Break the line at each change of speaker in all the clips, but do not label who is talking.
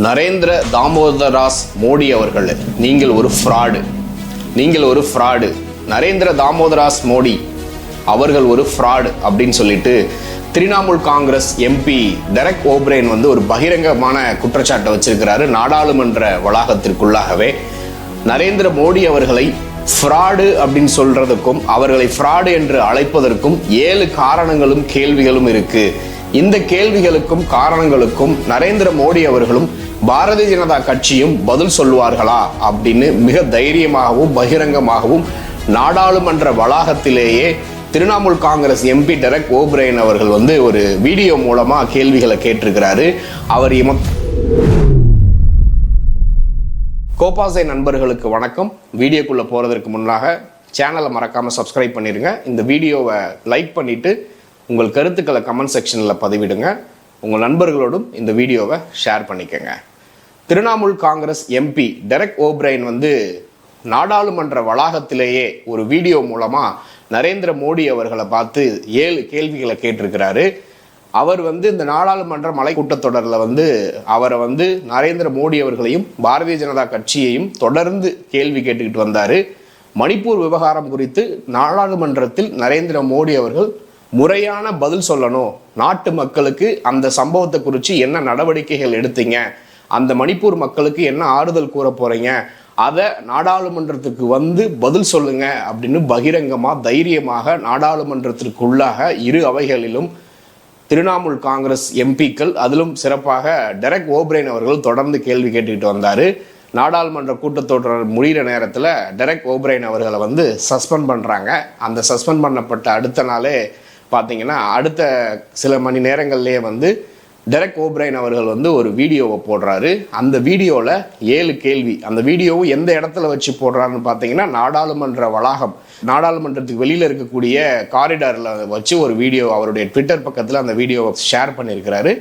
நரேந்திர தாமோதராஸ் மோடி அவர்கள், நீங்கள் ஒரு ஃப்ராடு. நரேந்திர தாமோதராஸ் மோடி அவர்கள் ஒரு ஃப்ராடு அப்படின்னு சொல்லிட்டு திரிணாமுல் காங்கிரஸ் எம்பி டெரக் ஓப்ரேன் ஒரு பகிரங்கமான குற்றச்சாட்டை வச்சிருக்கிறாரு. நாடாளுமன்ற வளாகத்திற்குள்ளாகவே நரேந்திர மோடி அவர்களை ஃப்ராடு அப்படின்னு சொல்றதுக்கும் அவர்களை ஃப்ராடு என்று அழைப்பதற்கும் 7 காரணங்களும் கேள்விகளும் இருக்கு. இந்த கேள்விகளுக்கும் காரணங்களுக்கும் நரேந்திர மோடி அவர்களும் பாரதிய ஜனதா கட்சியும் பதில் சொல்வார்களா அப்படின்னு மிக தைரியமாகவும் பகிரங்கமாகவும் நாடாளுமன்ற வளாகத்திலேயே திரிணாமுல் காங்கிரஸ் எம்பி டெரக் ஓப்ரேன் அவர்கள் ஒரு வீடியோ மூலமா கேள்விகளை கேட்டிருக்கிறாரு. அவர் கோபாசை நண்பர்களுக்கு வணக்கம். வீடியோக்குள்ள போறதற்கு முன்னாக சேனலை மறக்காம சப்ஸ்கிரைப் பண்ணிருங்க. இந்த வீடியோவை லைக் பண்ணிட்டு உங்கள் கருத்துக்களை கமெண்ட் செக்ஷன்ல பதிவிடுங்க. உங்கள் நண்பர்களோடும் இந்த வீடியோவை ஷேர் பண்ணிக்கங்க. Trinamool Congress MP Derek O'Brien நாடாளுமன்ற வளாகத்திலேயே ஒரு வீடியோ மூலமா நரேந்திர மோடி அவர்களை பார்த்து 7 கேள்விகளை கேட்டிருக்கிறாரு. அவர் இந்த நாடாளுமன்ற மலை கூட்டத்தொடரில் அவரை நரேந்திர மோடி அவர்களையும் பாரதிய ஜனதா கட்சியையும் தொடர்ந்து கேள்வி கேட்டுக்கிட்டு வந்தார். மணிப்பூர் விவகாரம் குறித்து நாடாளுமன்றத்தில் நரேந்திர மோடி அவர்கள் முறையான பதில் சொல்லணும். நாட்டு மக்களுக்கு அந்த சம்பவத்தை குறித்து என்ன நடவடிக்கைகள் எடுத்தீங்க, அந்த மணிப்பூர் மக்களுக்கு என்ன ஆறுதல் கூற போறீங்க, அதை நாடாளுமன்றத்துக்கு பதில் சொல்லுங்க அப்படின்னு பகிரங்கமாக தைரியமாக நாடாளுமன்றத்திற்குள்ளாக 2 அவைகளிலும் திரிணாமுல் காங்கிரஸ் எம்பிக்கள், அதிலும் சிறப்பாக டெரக் ஓப்ரைன் அவர்கள் தொடர்ந்து கேள்வி கேட்டுக்கிட்டு வந்தார். நாடாளுமன்ற கூட்டத்தொடர் முடிகிற நேரத்தில் டெரக் ஓப்ரைன் அவர்களை சஸ்பெண்ட் பண்ணுறாங்க. அந்த சஸ்பெண்ட் பண்ணப்பட்ட அடுத்த நாளே பார்த்தீங்கன்னா அடுத்த சில மணி நேரங்கள்லேயே டெரக் ஓப்ரைன் அவர்கள் ஒரு வீடியோவை போடுறாரு. அந்த வீடியோவில் 7 கேள்வி. அந்த வீடியோவும் எந்த இடத்துல வச்சு போடுறாருன்னு பார்த்தீங்கன்னா நாடாளுமன்ற வளாகம், நாடாளுமன்றத்துக்கு வெளியில் இருக்கக்கூடிய காரிடாரில் வச்சு ஒரு வீடியோ அவருடைய ட்விட்டர் பக்கத்தில் அந்த வீடியோவை ஷேர் பண்ணியிருக்கிறாரு.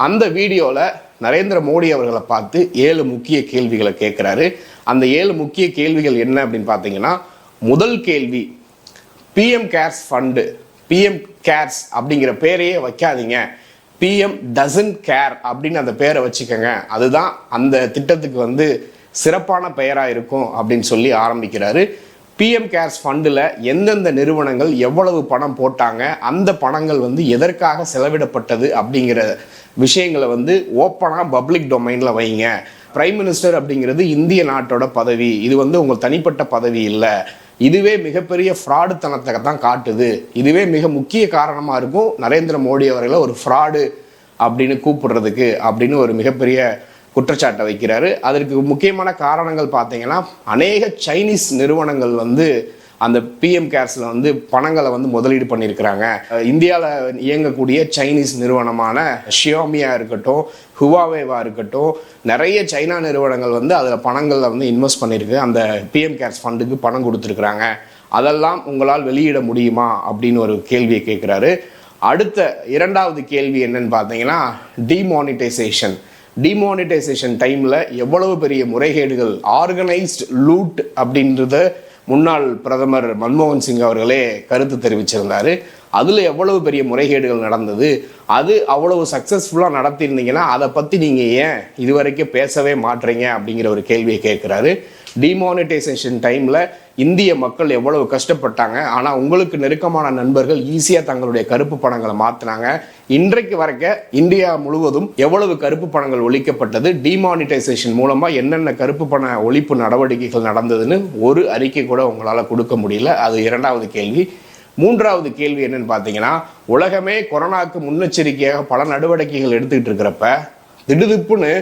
அந்த வீடியோவில் நரேந்திர மோடி அவர்களை பார்த்து 7 முக்கிய கேள்விகளை கேட்குறாரு. அந்த 7 முக்கிய கேள்விகள் என்ன அப்படின்னு பார்த்தீங்கன்னா, முதல் கேள்வி, PM CARES fund, PM CARES அப்படிங்கிற பேரையே வைக்காதீங்க, பிஎம் டசன்ட் கேர் அப்படின்னு அந்த பேரை வச்சுக்கோங்க, அதுதான் அந்த திட்டத்துக்கு சிறப்பான பெயராக இருக்கும் அப்படின்னு சொல்லி ஆரம்பிக்கிறாரு. பிஎம் கேர்ஸ் ஃபண்டில் எந்தெந்த நிறுவனங்கள் எவ்வளவு பணம் போட்டாங்க, அந்த பணங்கள் எதற்காக செலவிடப்பட்டது அப்படிங்கிற விஷயங்களை ஓப்பனாக பப்ளிக் டொமைனில் வைங்க. பிரைம் மினிஸ்டர் அப்படிங்கிறது இந்திய நாட்டோட பதவி, இது உங்கள் தனிப்பட்ட பதவி இல்லை. இதுவே மிகப்பெரிய ஃப்ராடுத்தனத்தை தான் காட்டுது. இதுவே மிக முக்கிய காரணமாக இருக்கும் நரேந்திர மோடி அவர்களை ஒரு ஃப்ராடு அப்படின்னு கூப்பிடுறதுக்கு அப்படின்னு ஒரு மிகப்பெரிய குற்றச்சாட்டை வைக்கிறாரு. அதற்கு முக்கியமான காரணங்கள் பார்த்தீங்கன்னா, அநேக சைனீஸ் நிறுவனங்கள் அந்த பிஎம் கேர்ஸில் பணங்களை முதலீடு பண்ணியிருக்கிறாங்க. இந்தியாவில் இயங்கக்கூடிய சைனீஸ் நிறுவனமான ஷியோமியாக இருக்கட்டும், ஹுவாவேவா இருக்கட்டும், நிறைய சைனா நிறுவனங்கள் அதில் பணங்களில் இன்வெஸ்ட் பண்ணியிருக்கு. அந்த பிஎம் கேர்ஸ் ஃபண்டுக்கு பணம் கொடுத்துருக்குறாங்க. அதெல்லாம் உங்களால் வெளியிட முடியுமா அப்படின்னு ஒரு கேள்வியை கேட்குறாரு. அடுத்த 2வது கேள்வி என்னன்னு பார்த்தீங்கன்னா, டிமானிட்டைசேஷன் டைமில் எவ்வளவு பெரிய முறைகேடுகள், ஆர்கனைஸ்ட் லூட் அப்படின்றத முன்னாள் பிரதமர் மன்மோகன் சிங் அவர்களே கருத்து தெரிவிச்சிருந்தார். அதில் எவ்வளவு பெரிய முறைகேடுகள் நடந்தது, அது அவ்வளவு சக்ஸஸ்ஃபுல்லாக நடத்தியிருந்தீங்கன்னா அதை பற்றி நீங்கள் ஏன் இதுவரைக்கும் பேசவே மாட்டுறீங்க அப்படிங்கிற ஒரு கேள்வியை கேட்குறாரு. டிமானிட்டைசேஷன் டைமில் இந்திய மக்கள் எவ்வளவு கஷ்டப்பட்டாங்க, ஆனால் உங்களுக்கு நெருக்கமான நண்பர்கள் ஈஸியாக தங்களுடைய கருப்பு பணங்களை மாற்றினாங்க. இன்றைக்கு வரைக்கும் இந்தியா முழுவதும் எவ்வளவு கருப்பு பணங்கள் ஒழிக்கப்பட்டது, டிமானிட்டைசேஷன் மூலமாக என்னென்ன கருப்பு பண ஒழிப்பு நடவடிக்கைகள் நடந்ததுன்னு ஒரு அறிக்கை கூட உங்களால் கொடுக்க முடியல. அது 2வது கேள்வி. 3வது கேள்வி என்னன்னு பார்த்தீங்கன்னா, உலகமே கொரோனாவுக்கு முன்னெச்சரிக்கையாக பல நடவடிக்கைகள் எடுத்துக்கிட்டு இருக்கிறப்ப திடுதிப்புன்னு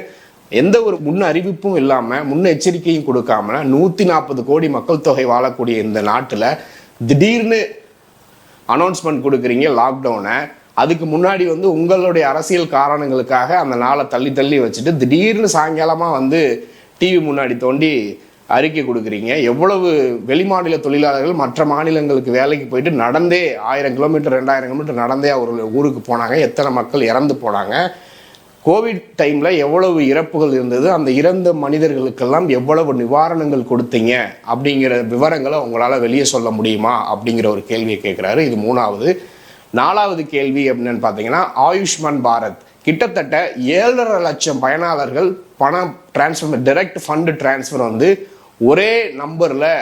எந்த ஒரு முன் அறிவிப்பும் இல்லாமல் முன்னெச்சரிக்கையும் கொடுக்காம 140 கோடி மக்கள் தொகை வாழக்கூடிய இந்த நாட்டில் திடீர்னு அனௌன்ஸ்மெண்ட் கொடுக்குறீங்க லாக்டவுனை. அதுக்கு முன்னாடி உங்களுடைய அரசியல் காரணங்களுக்காக அந்த நாளை தள்ளி வச்சுட்டு திடீர்னு சாயங்காலமாக டிவி முன்னாடி தோண்டி அறிக்கை கொடுக்குறீங்க. எவ்வளவு வெளிமாநில தொழிலாளர்கள் மற்ற மாநிலங்களுக்கு வேலைக்கு போயிட்டு நடந்தே 1000 கிலோமீட்டர் 2000 கிலோமீட்டர் நடந்தே ஒரு ஊருக்கு போனாங்க. எத்தனை மக்கள் இறந்து போனாங்க. கோவிட் டைமில் எவ்வளவு இறப்புகள் இருந்தது, அந்த இறந்த மனிதர்களுக்கெல்லாம் எவ்வளவு நிவாரணங்கள் கொடுத்தீங்க அப்படிங்கிற விவரங்களை உங்களால் வெளியே சொல்ல முடியுமா அப்படிங்கிற ஒரு கேள்வியை கேட்குறாரு. இது 3வது. 4வது கேள்வி என்னன்னு பார்த்தீங்கன்னா, ஆயுஷ்மான் பாரத் கிட்டத்தட்ட 7.5 லட்சம் பயனாளர்கள் பணம் டிரான்ஸ்ஃபர், டைரக்ட் ஃபண்டு டிரான்ஸ்ஃபர் வந்து ஒரே நம்பரில்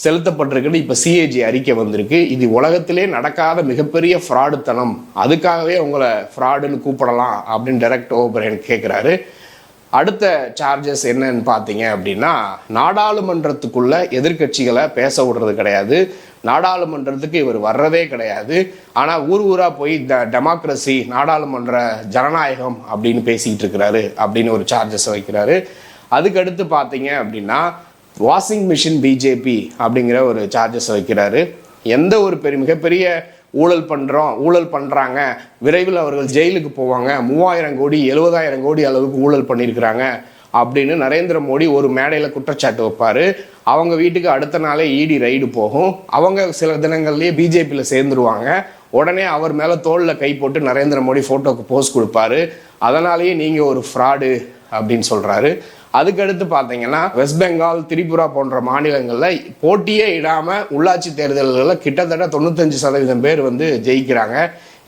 செலுத்தப்பட்டிருக்குன்னு இப்போ சிஏஜி அறிக்கை வந்திருக்கு. இது உலகத்திலே நடக்காத மிகப்பெரிய ஃப்ராடுத்தனம், அதுக்காகவே உங்களை ஃப்ராடுன்னு கூப்பிடலாம் அப்படின்னு டைரக்ட் ஓபரேன் கேட்குறாரு. அடுத்த சார்ஜஸ் என்னன்னு பார்த்தீங்க அப்படின்னா, நாடாளுமன்றத்துக்குள்ள எதிர்கட்சிகளை பேச விடுறது கிடையாது, நாடாளுமன்றத்துக்கு இவர் வர்றதே கிடையாது. ஆனால் ஊராக போய் டெமோக்ரஸி, நாடாளுமன்ற ஜனநாயகம் அப்படின்னு பேசிக்கிட்டு இருக்கிறாரு அப்படின்னு ஒரு சார்ஜஸ் வைக்கிறாரு. அதுக்கடுத்து பார்த்தீங்க அப்படின்னா வாஷிங் மிஷின் பிஜேபி அப்படிங்கிற ஒரு சார்ஜஸ் வைக்கிறாரு. எந்த ஒரு மிகப்பெரிய ஊழல் பண்ணுறாங்க, விரைவில் அவர்கள் ஜெயிலுக்கு போவாங்க, 3000 கோடி 70,000 கோடி அளவுக்கு ஊழல் பண்ணியிருக்கிறாங்க அப்படின்னு நரேந்திர மோடி ஒரு மேடையில் குற்றச்சாட்டு வைப்பார். அவங்க வீட்டுக்கு அடுத்த நாளே இடி ரைடு போகும். அவங்க சில தினங்கள்லேயே பிஜேபியில் சேர்ந்துருவாங்க. உடனே அவர் மேலே தோளில் கை போட்டு நரேந்திர மோடி ஃபோட்டோக்கு போஸ்ட் கொடுப்பாரு. அதனாலேயே நீங்கள் ஒரு ஃப்ராடு அப்படின்னு சொல்கிறாரு. அதுக்கடுத்து பார்த்தீங்கன்னா வெஸ்ட் பெங்கால், திரிபுரா போன்ற மாநிலங்களில் போட்டியே இடாமல் உள்ளாட்சி தேர்தல்களில் கிட்டத்தட்ட 95% பேர் வந்து ஜெயிக்கிறாங்க.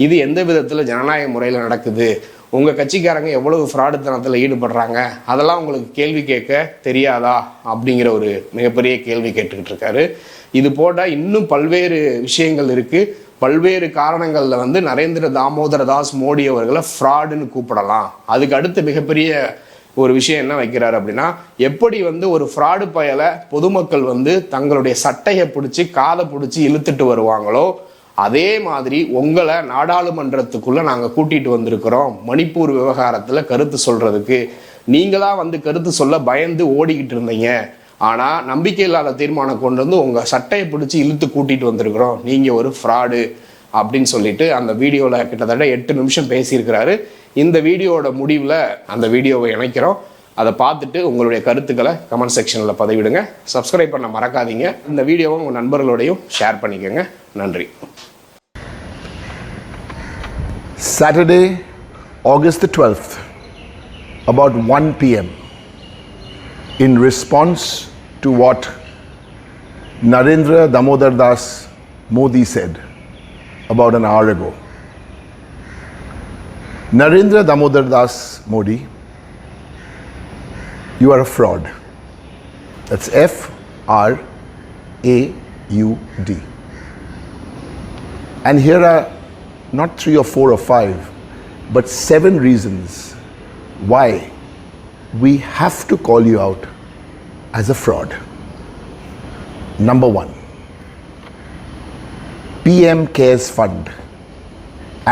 இது எந்த விதத்தில் ஜனநாயக முறையில் நடக்குது? உங்கள் கட்சிக்காரங்க எவ்வளவு ஃப்ராடுத்தனத்தில் ஈடுபடுறாங்க, அதெல்லாம் உங்களுக்கு கேள்வி கேட்க தெரியாதா அப்படிங்கிற ஒரு மிகப்பெரிய கேள்வி கேட்டுக்கிட்டு இருக்காரு. இது போட இன்னும் பல்வேறு விஷயங்கள் இருக்குது. பல்வேறு காரணங்களில் வந்து நரேந்திர தாமோதர தாஸ் மோடி அவர்களை ஃப்ராடுன்னு கூப்பிடலாம். அதுக்கு அடுத்து மிகப்பெரிய ஒரு விஷயம் என்ன வைக்கிறாரு அப்படின்னா, எப்படி வந்து ஒரு ஃப்ராடு பயலை பொதுமக்கள் வந்து தங்களுடைய சட்டையை பிடிச்சி காதை பிடிச்சி இழுத்துட்டு வருவாங்களோ, அதே மாதிரி உங்களை நாடாளுமன்றத்துக்குள்ளே நாங்கள் கூட்டிகிட்டு வந்திருக்கிறோம் மணிப்பூர் விவகாரத்தில் கருத்து சொல்கிறதுக்கு. நீங்களாக வந்து கருத்து சொல்ல பயந்து ஓடிக்கிட்டு இருந்தீங்க, ஆனால் நம்பிக்கை இல்லாத தீர்மானம் கொண்டு வந்து உங்கள் சட்டையை பிடிச்சி இழுத்து கூட்டிகிட்டு வந்திருக்கிறோம், நீங்கள் ஒரு ஃப்ராடு அப்படின்னு சொல்லிட்டு அந்த வீடியோவில் கிட்டத்தட்ட 8 நிமிஷம் பேசியிருக்கிறாரு. இந்த வீடியோவோட முடிவில் அந்த வீடியோவை இணைக்கிறோம். அதை பார்த்துட்டு உங்களுடைய கருத்துக்களை கமெண்ட் செக்ஷனில் பதிவிடுங்க. சப்ஸ்கிரைப் பண்ண மறக்காதீங்க. இந்த வீடியோவை உங்கள் நண்பர்களோடையும் ஷேர் பண்ணிக்கோங்க. நன்றி.
Saturday, August the 12th, about 1 p.m. in response to what Narendra Damodar Das Modi said about an hour ago. Narendra Damodar Das Modi, you are a fraud. That's F-R-A-U-D. And here are not 3 or 4 or 5, but 7 reasons why we have to call you out as a fraud. Number 1, PM Cares Fund.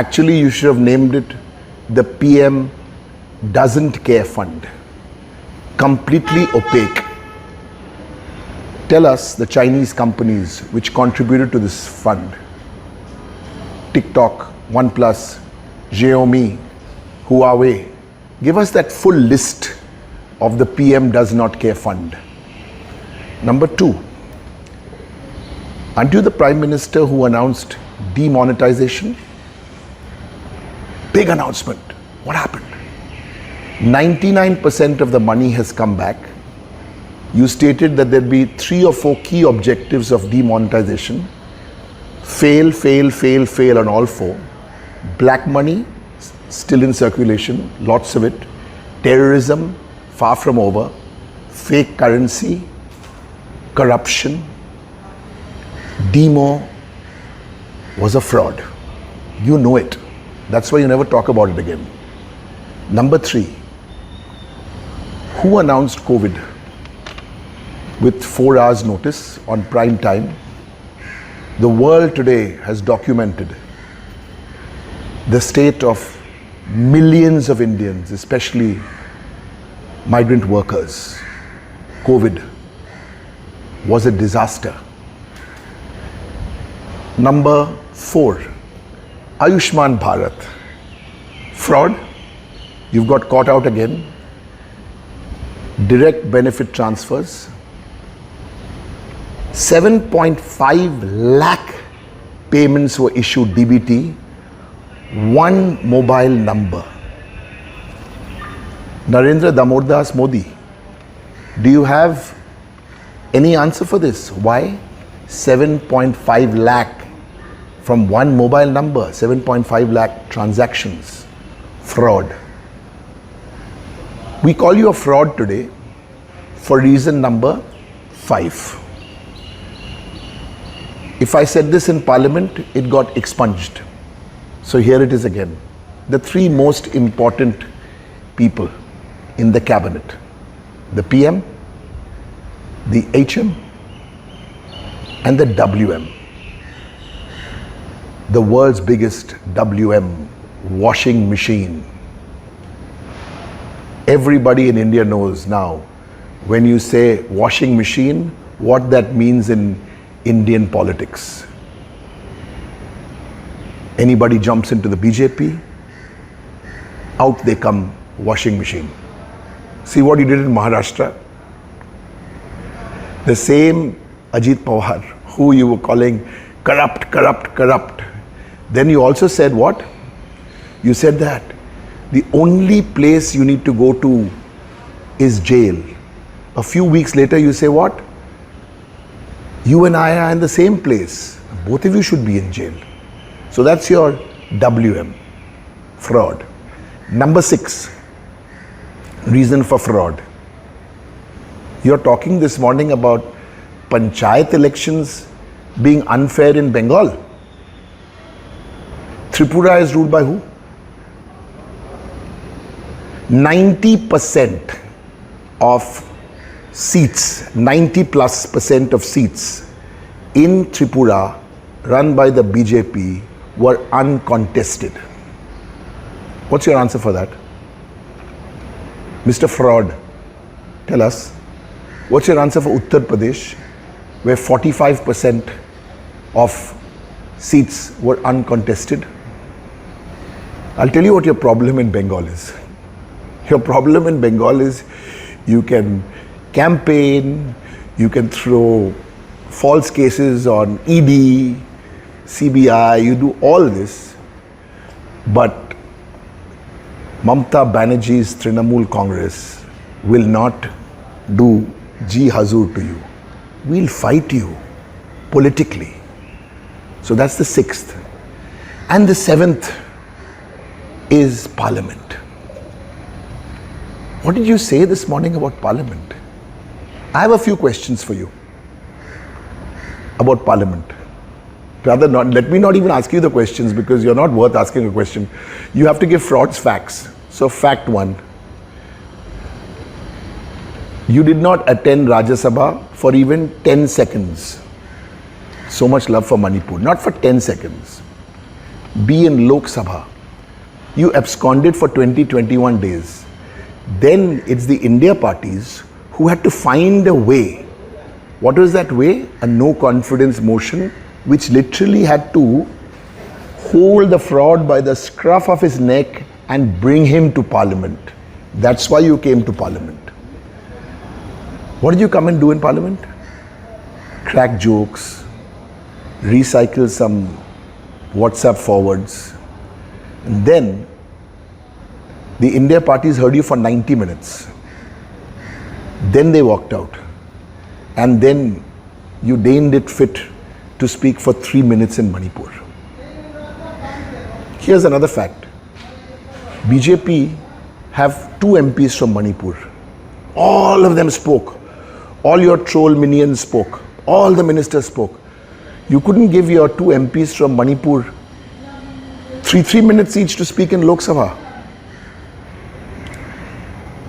Actually, you should have named it the PM Doesn't Care Fund. Completely opaque. Tell us the Chinese companies which contributed to this fund. TikTok, OnePlus, Xiaomi, Huawei. Give us that full list of the PM Does Not Care Fund. Number 2, aren't you the Prime Minister who announced demonetization? Big announcement. What happened? 99% of the money has come back. You stated that there'd be 3 or 4 key objectives of demonetization. Fail, fail, fail, fail on all 4. Black money, still in circulation, lots of it. Terrorism, far from over. Fake currency, corruption. Demo was a fraud. You know it. That's why you never talk about it again. Number 3, who announced COVID with 4 hours notice on prime time? The world today has documented the state of millions of Indians, especially migrant workers. COVID was a disaster. Number 4, Ayushman Bharat. Fraud. You've got caught out again. Direct benefit transfers. 7.5 lakh payments were issued DBT. 1 mobile number. Narendra Damodar Das Modi, do you have any answer for this? Why 7.5 lakh from 1 mobile number, 7.5 lakh transactions fraud. We call you a fraud today for reason number 5. If I said this in Parliament, it got expunged. So here it is again. The 3 most important people in the cabinet: the PM, the HM, and the WM. The world's biggest WM, washing machine. Everybody in India knows now, when you say washing machine, what that means in Indian politics. Anybody jumps into the BJP, out they come, washing machine. See what you did in Maharashtra? The same Ajit Pawar, who you were calling corrupt, corrupt, corrupt. Then you also said what? You said that the only place you need to go to is jail. A few weeks later you say what? You and I are in the same place. Both of you should be in jail. So that's your WM, fraud. Number 6, reason for fraud. You're talking this morning about panchayat elections being unfair in Bengal. Tripura is ruled by who? 90% of seats, 90+% of seats in Tripura run by the BJP were uncontested. What's your answer for that? Mr. Fraud, tell us, what's your answer for Uttar Pradesh, where 45% of seats were uncontested? I'll tell you what your problem in Bengal is. Your problem in Bengal is you can campaign, you can throw false cases on ED, CBI, you do all this, but Mamata Banerjee's Trinamool Congress will not do Ji Hazur to you. We'll fight you politically. So that's the 6th. And the 7th is Parliament. What did you say this morning about Parliament? I have a few questions for you about Parliament. Rather not, let me not even ask you the questions because you're not worth asking a question. You have to give frauds facts. So fact 1, you did not attend Rajya Sabha for even 10 seconds. So much love for Manipur, not for 10 seconds. Be in Lok Sabha. You absconded for 20-21 days. Then it's the India parties who had to find a way. What was that way? A no confidence motion, which literally had to hold the fraud by the scruff of his neck and bring him to Parliament. That's why you came to Parliament. What did you come and do in Parliament? Crack jokes, recycle some WhatsApp forwards, and then the India parties heard you for 90 minutes. Then they walked out. And then you deigned it fit to speak for 3 minutes in Manipur. Here's another fact. BJP have 2 MPs from Manipur. All of them spoke. All your troll minions spoke. All the ministers spoke. You couldn't give your 2 MPs from Manipur 3 minutes each to speak in Lok Sabha.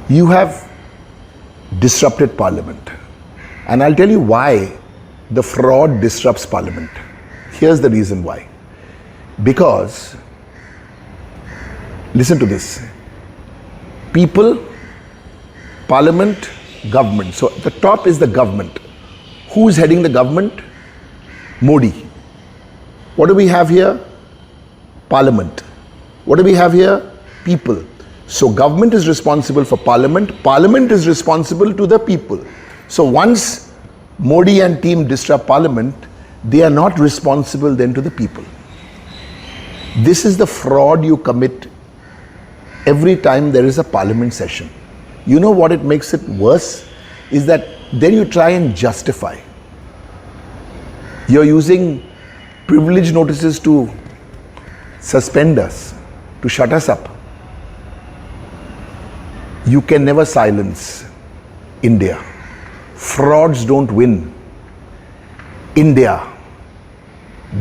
You have disrupted Parliament. And I'll tell you why the fraud disrupts Parliament. Here's the reason why. Because, listen to this. People, Parliament, government. So the top is the government. Who's heading the government? Modi. What do we have here? Parliament. What do we have here? People. So government is responsible for Parliament. Parliament is responsible to the people. So once Modi and team disrupt Parliament, they are not responsible then to the people. This is the fraud you commit every time there is a Parliament session. You know what it makes it worse? Is that then you try and justify. You're using privilege notices to suspend us, to shut us up. You can never silence India. Frauds don't win. India,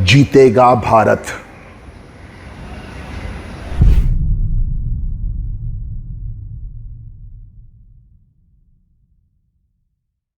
jeetega Bharat.